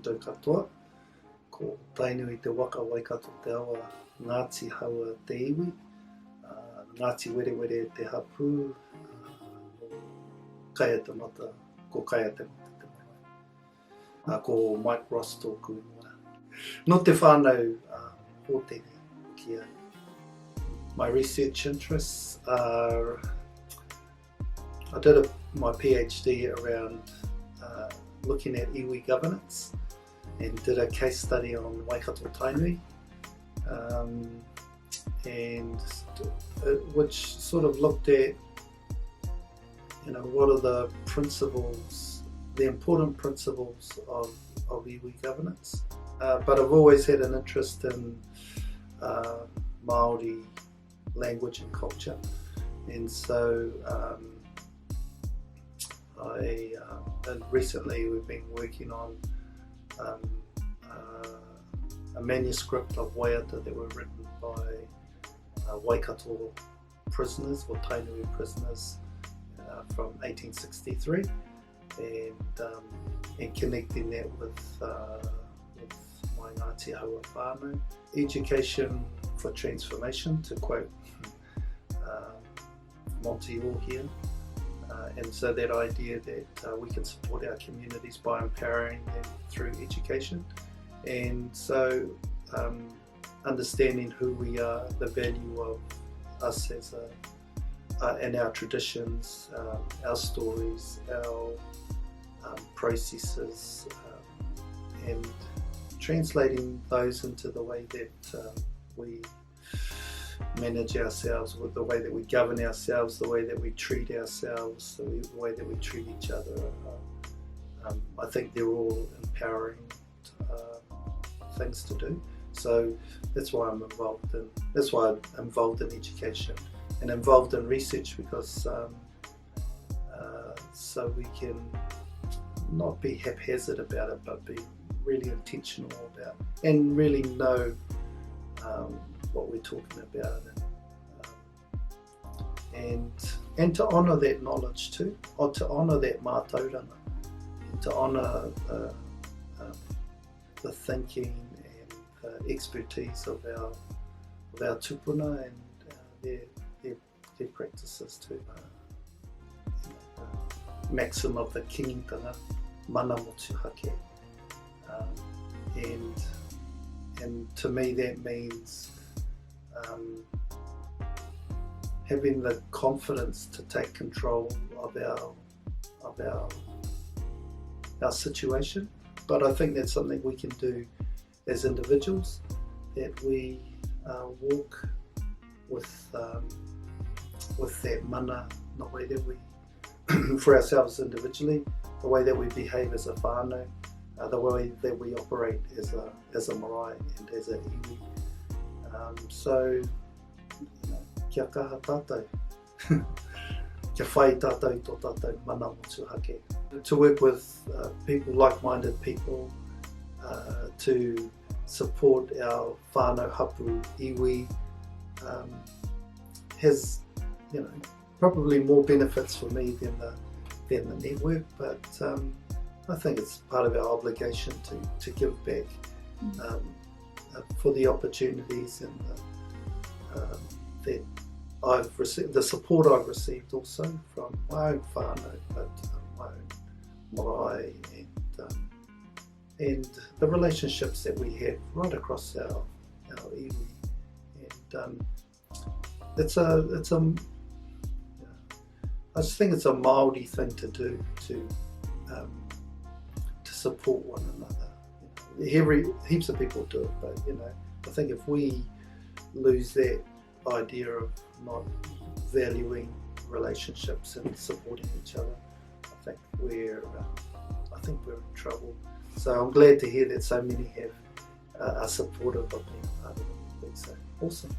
koutou katoa, ko Tainui te Waka Waikato te awa Ngāti haua te iwi, Ngāti were were te hapu, Kaia te mata, ko Kaia te mata te marae. Ko Mike Ross tōku ingoa. No te whānau hōtene kia. My research interests are, I did my PhD around looking at iwi governance and did a case study on Waikato-Tainui, and which sort of looked at, what are the principles, the important principles of iwi governance. But I've always had an interest in Māori language and culture, and so and recently we've been working on a manuscript of waiata that were written by Waikato prisoners or Tainui prisoners from 1863, and connecting that with my Ngāti haua whānau. Education for transformation, to quote Monty Orr here. And so that idea that we can support our communities by empowering them through education. And so understanding who we are, the value of us as and our traditions, our stories, our processes, and translating those into the way that we manage ourselves, with the way that we govern ourselves, the way that we treat ourselves, the way that we treat each other. I think they're all empowering things to do. So that's why I'm involved in education and involved in research, because so we can not be haphazard about it, but be really intentional about it, and really know what we're talking about, and to honour that knowledge too, or to honour that mātauranga, and to honour the thinking and the expertise of our tupuna and their practices too. The maxim of the kingitanga, mana motu hake, and to me that means having the confidence to take control of our situation. But I think that's something we can do as individuals, that we walk with that mana, the way that we for ourselves individually, the way that we behave as a whānau, the way that we operate as a marae and as a iwi. So, kia kaha tātou, kia whai tātou I tō tātou mana motu hake. To work with people, like-minded people, to support our whānau hapu iwi, has, probably more benefits for me than the network, but I think it's part of our obligation to give back for the opportunities and that I've received, the support I've received also from my own whānau, but my own marae, and the relationships that we have right across our iwi, and I just think it's a Māori thing to do, to support one another. Heaps of people do it, but I think if we lose that idea of not valuing relationships and supporting each other, I think we're in trouble. So I'm glad to hear that so many are supportive of being a part of it. So awesome.